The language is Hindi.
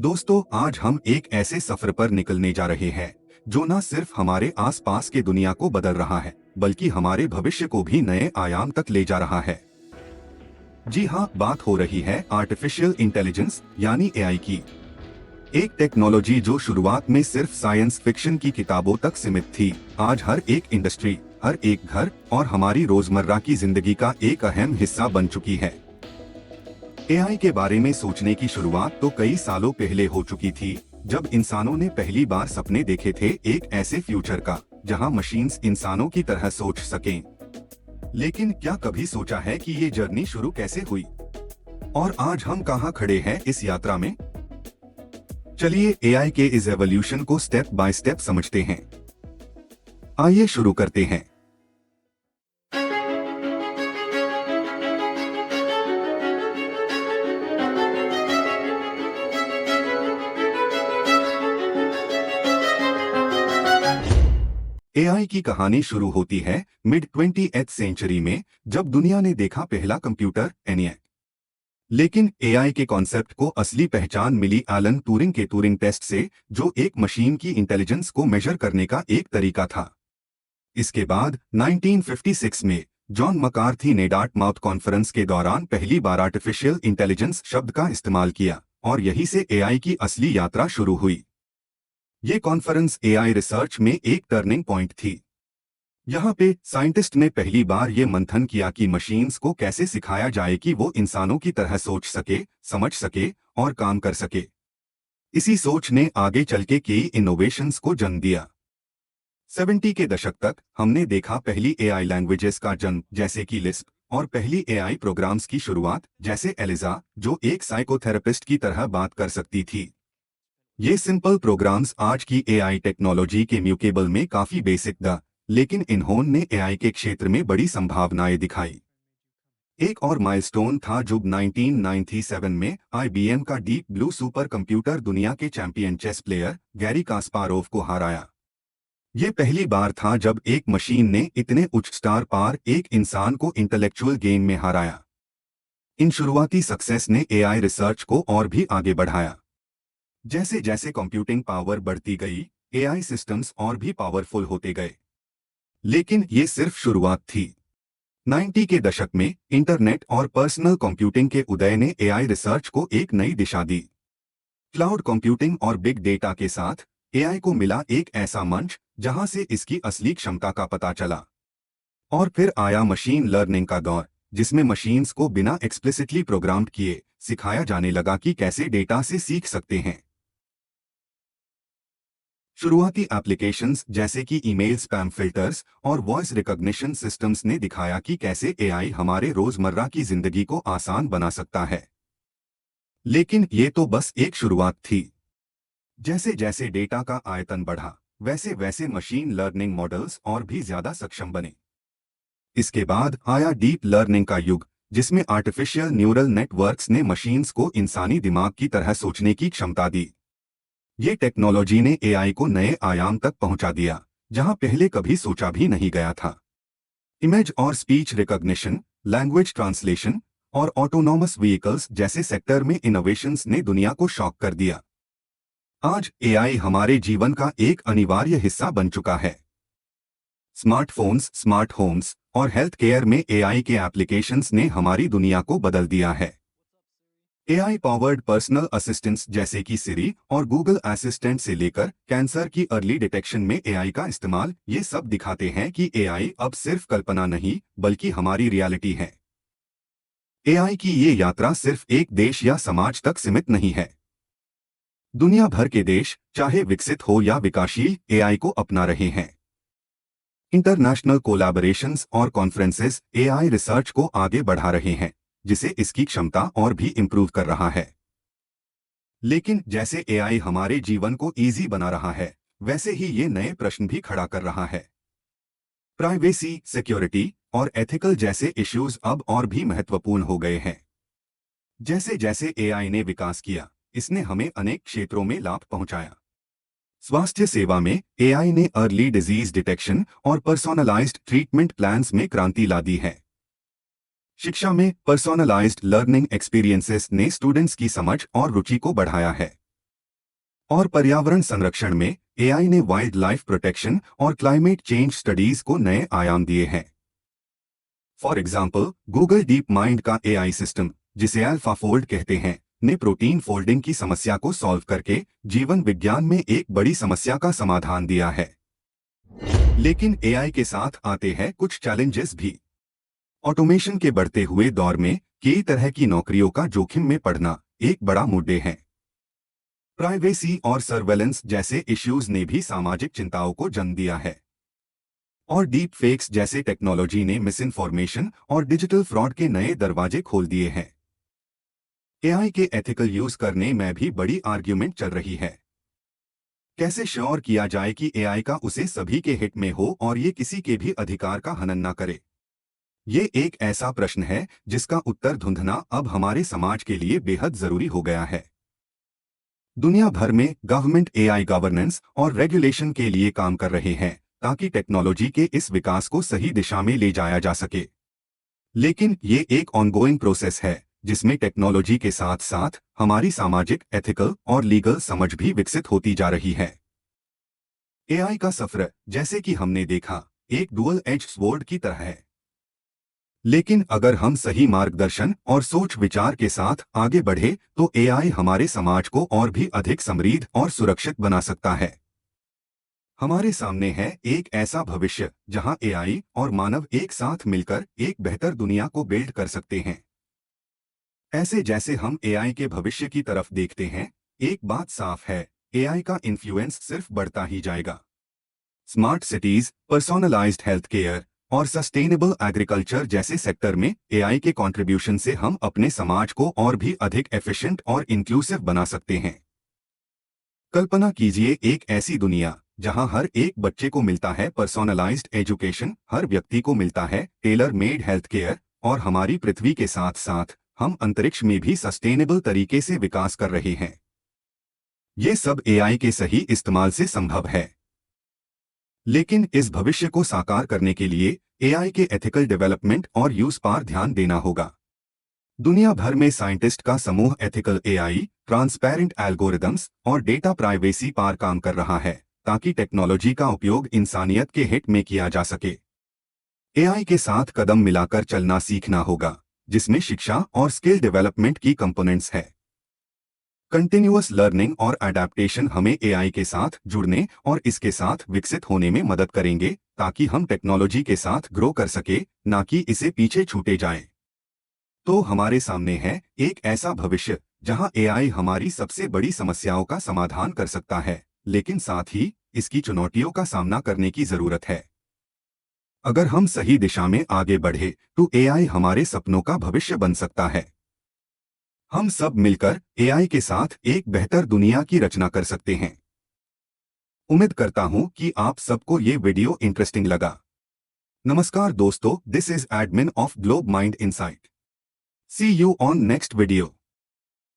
दोस्तों, आज हम एक ऐसे सफर पर निकलने जा रहे हैं जो न सिर्फ हमारे आसपास के दुनिया को बदल रहा है बल्कि हमारे भविष्य को भी नए आयाम तक ले जा रहा है। जी हाँ, बात हो रही है आर्टिफिशियल इंटेलिजेंस यानी एआई की। एक टेक्नोलॉजी जो शुरुआत में सिर्फ साइंस फिक्शन की किताबों तक सीमित थी, आज हर एक इंडस्ट्री, हर एक घर और हमारी रोजमर्रा की जिंदगी का एक अहम हिस्सा बन चुकी है। एआई के बारे में सोचने की शुरुआत तो कई सालों पहले हो चुकी थी, जब इंसानों ने पहली बार सपने देखे थे एक ऐसे फ्यूचर का जहां मशीन्स इंसानों की तरह सोच सकें। लेकिन क्या कभी सोचा है कि ये जर्नी शुरू कैसे हुई और आज हम कहां खड़े हैं इस यात्रा में? चलिए एआई के इस एवोल्यूशन को स्टेप बाय स्टेप समझते हैं। आइए शुरू करते हैं। एआई की कहानी शुरू होती है मिड 20th सेंचुरी में, जब दुनिया ने देखा पहला कंप्यूटर एनियाक। लेकिन एआई के कॉन्सेप्ट को असली पहचान मिली एलन ट्यूरिंग के ट्यूरिंग टेस्ट से, जो एक मशीन की इंटेलिजेंस को मेजर करने का एक तरीका था। इसके बाद 1956 में जॉन मकार्थी ने डार्टमाउथ कॉन्फ्रेंस के दौरान पहली बार आर्टिफिशियल इंटेलिजेंस शब्द का इस्तेमाल किया और यहीं से एआई की असली यात्रा शुरू हुई। ये कॉन्फ्रेंस एआई रिसर्च में एक टर्निंग पॉइंट थी। यहाँ पे साइंटिस्ट ने पहली बार ये मंथन किया कि मशीन्स को कैसे सिखाया जाए कि वो इंसानों की तरह सोच सके, समझ सके और काम कर सके। इसी सोच ने आगे चल के कई इनोवेशंस को जन्म दिया। 70 के दशक तक हमने देखा पहली एआई लैंग्वेजेस का जन्म, जैसे कि लिस्प, और पहली एआई प्रोग्राम्स की शुरुआत, जैसे एलिजा, जो एक साइकोथेरेपिस्ट की तरह बात कर सकती थी। ये सिंपल प्रोग्राम्स आज की एआई टेक्नोलॉजी के म्यूटेबल में काफी बेसिक था, लेकिन इन्होंने एआई के क्षेत्र में बड़ी संभावनाएं दिखाई। एक और माइलस्टोन था जब 1997 में आईबीएम का डीप ब्लू सुपर कंप्यूटर दुनिया के champion chess player Garry Kasparov को हराया। ये पहली बार था जब एक मशीन ने इतने उच्च स्टार पार एक इंसान को इंटेलेक्चुअल गेम में हराया। इन शुरुआती सक्सेस ने एआई रिसर्च को और भी आगे बढ़ाया। जैसे जैसे कंप्यूटिंग पावर बढ़ती गई, एआई सिस्टम्स और भी पावरफुल होते गए। लेकिन ये सिर्फ शुरुआत थी। 90 के दशक में इंटरनेट और पर्सनल कंप्यूटिंग के उदय ने एआई रिसर्च को एक नई दिशा दी। क्लाउड कंप्यूटिंग और बिग डेटा के साथ एआई को मिला एक ऐसा मंच जहां से इसकी असली क्षमता का पता चला। और फिर आया मशीन लर्निंग का दौर, जिसमें मशीन्स को बिना एक्सप्लिसिटली प्रोग्राम्ड किए सिखाया जाने लगा कि कैसे डेटा से सीख सकते हैं। शुरुआती एप्लीकेशंस जैसे कि ईमेल स्पैम फिल्टर्स और वॉइस रिकॉग्निशन सिस्टम्स ने दिखाया कि कैसे एआई हमारे रोजमर्रा की जिंदगी को आसान बना सकता है। लेकिन ये तो बस एक शुरुआत थी। जैसे जैसे डेटा का आयतन बढ़ा, वैसे वैसे मशीन लर्निंग मॉडल्स और भी ज्यादा सक्षम बने। इसके बाद आया डीप लर्निंग का युग, जिसमें आर्टिफिशियल न्यूरल नेटवर्क्स ने मशीन्स को इंसानी दिमाग की तरह सोचने की क्षमता दी। ये टेक्नोलॉजी ने एआई को नए आयाम तक पहुंचा दिया, जहां पहले कभी सोचा भी नहीं गया था। इमेज और स्पीच रिकॉग्निशन, लैंग्वेज ट्रांसलेशन और ऑटोनॉमस व्हीकल्स जैसे सेक्टर में इनोवेशंस ने दुनिया को शॉक कर दिया। आज एआई हमारे जीवन का एक अनिवार्य हिस्सा बन चुका है। स्मार्टफोन्स, स्मार्ट होम्स और हेल्थ केयर में एआई के एप्लीकेशंस ने हमारी दुनिया को बदल दिया है। एआई पावर्ड पर्सनल असिस्टेंट्स जैसे कि सिरी और गूगल असिस्टेंट से लेकर कैंसर की अर्ली डिटेक्शन में एआई का इस्तेमाल, ये सब दिखाते हैं कि एआई अब सिर्फ कल्पना नहीं बल्कि हमारी रियलिटी है। एआई की ये यात्रा सिर्फ एक देश या समाज तक सीमित नहीं है। दुनिया भर के देश, चाहे विकसित हो या विकासशील, एआई को अपना रहे हैं। इंटरनेशनल कोलैबोरेशंस और कॉन्फ्रेंसेस एआई रिसर्च को आगे बढ़ा रहे हैं, जिसे इसकी क्षमता और भी इम्प्रूव कर रहा है। लेकिन जैसे एआई हमारे जीवन को इजी बना रहा है, वैसे ही ये नए प्रश्न भी खड़ा कर रहा है। प्राइवेसी, सिक्योरिटी और एथिकल जैसे इश्यूज अब और भी महत्वपूर्ण हो गए हैं। जैसे जैसे एआई ने विकास किया, इसने हमें अनेक क्षेत्रों में लाभ पहुंचाया। स्वास्थ्य सेवा में एआई ने अर्ली डिजीज डिटेक्शन और पर्सोनलाइज्ड ट्रीटमेंट प्लान्स में क्रांति ला दी है। शिक्षा में पर्सोनलाइज्ड लर्निंग एक्सपीरियंसेस ने स्टूडेंट्स की समझ और रुचि को बढ़ाया है। और पर्यावरण संरक्षण में एआई ने वाइल्ड लाइफ प्रोटेक्शन और क्लाइमेट चेंज स्टडीज को नए आयाम दिए हैं। For example, Google deep mind का एआई सिस्टम, जिसे अल्फाफोल्ड कहते हैं, ने प्रोटीन फोल्डिंग की समस्या को सॉल्व करके जीवन विज्ञान में एक बड़ी समस्या का समाधान दिया है। लेकिन एआई के साथ आते हैं कुछ चैलेंजेस भी। ऑटोमेशन के बढ़ते हुए दौर में कई तरह की नौकरियों का जोखिम में पड़ना एक बड़ा मुद्दे है। प्राइवेसी और सर्वेलेंस जैसे इश्यूज ने भी सामाजिक चिंताओं को जन्म दिया है। और डीप फेक्स जैसे टेक्नोलॉजी ने मिसइंफॉर्मेशन और डिजिटल फ्रॉड के नए दरवाजे खोल दिए हैं। एआई के एथिकल यूज करने में भी बड़ी आर्ग्यूमेंट चल रही है। कैसे श्योर किया जाए कि एआई का उसे सभी के हित में हो और ये किसी के भी अधिकार का हनन न करे? ये एक ऐसा प्रश्न है जिसका उत्तर ढूंढना अब हमारे समाज के लिए बेहद जरूरी हो गया है। दुनिया भर में गवर्नमेंट एआई गवर्नेंस और रेगुलेशन के लिए काम कर रहे हैं ताकि टेक्नोलॉजी के इस विकास को सही दिशा में ले जाया जा सके। लेकिन ये एक ऑनगोइंग प्रोसेस है जिसमें टेक्नोलॉजी के साथ साथ हमारी सामाजिक, एथिकल और लीगल समझ भी विकसित होती जा रही है। एआई का सफर, जैसे कि हमने देखा, एक डुअल एज स्वॉर्ड की तरह है। लेकिन अगर हम सही मार्गदर्शन और सोच विचार के साथ आगे बढ़े तो एआई हमारे समाज को और भी अधिक समृद्ध और सुरक्षित बना सकता है। हमारे सामने है एक ऐसा भविष्य जहां एआई और मानव एक साथ मिलकर एक बेहतर दुनिया को बिल्ड कर सकते हैं। ऐसे जैसे हम एआई के भविष्य की तरफ देखते हैं, एक बात साफ है, एआई का इन्फ्लुएंस सिर्फ बढ़ता ही जाएगा। स्मार्ट सिटीज, पर्सोनलाइज्ड हेल्थ केयर और सस्टेनेबल एग्रीकल्चर जैसे सेक्टर में एआई के कंट्रीब्यूशन से हम अपने समाज को और भी अधिक एफिशिएंट और इंक्लूसिव बना सकते हैं। कल्पना कीजिए एक ऐसी दुनिया जहां हर एक बच्चे को मिलता है पर्सोनलाइज्ड एजुकेशन, हर व्यक्ति को मिलता है टेलर मेड हेल्थ केयर, और हमारी पृथ्वी के साथ साथ हम अंतरिक्ष में भी सस्टेनेबल तरीके से विकास कर रहे हैं। ये सब एआई के सही इस्तेमाल से संभव है। लेकिन इस भविष्य को साकार करने के लिए एआई के एथिकल डेवलपमेंट और यूज पर ध्यान देना होगा। दुनिया भर में साइंटिस्ट का समूह एथिकल एआई, ट्रांसपेरेंट एल्गोरिदम्स और डेटा प्राइवेसी पर काम कर रहा है ताकि टेक्नोलॉजी का उपयोग इंसानियत के हित में किया जा सके। एआई के साथ कदम मिलाकर चलना सीखना होगा, जिसमें शिक्षा और स्किल डेवलपमेंट की कंपोनेंट्स है। कंटिन्यूअस लर्निंग और अडेप्टेशन हमें एआई के साथ जुड़ने और इसके साथ विकसित होने में मदद करेंगे ताकि हम टेक्नोलॉजी के साथ ग्रो कर सके, ना कि इसे पीछे छूटे जाएं। तो हमारे सामने है एक ऐसा भविष्य जहां एआई हमारी सबसे बड़ी समस्याओं का समाधान कर सकता है, लेकिन साथ ही इसकी चुनौतियों का सामना करने की जरूरत है। अगर हम सही दिशा में आगे बढ़े तो एआई हमारे सपनों का भविष्य बन सकता है। हम सब मिलकर एआई के साथ एक बेहतर दुनिया की रचना कर सकते हैं। उम्मीद करता हूं कि आप सबको ये वीडियो इंटरेस्टिंग लगा। नमस्कार दोस्तों, this is admin of Globe Mind Insight. See you on next video.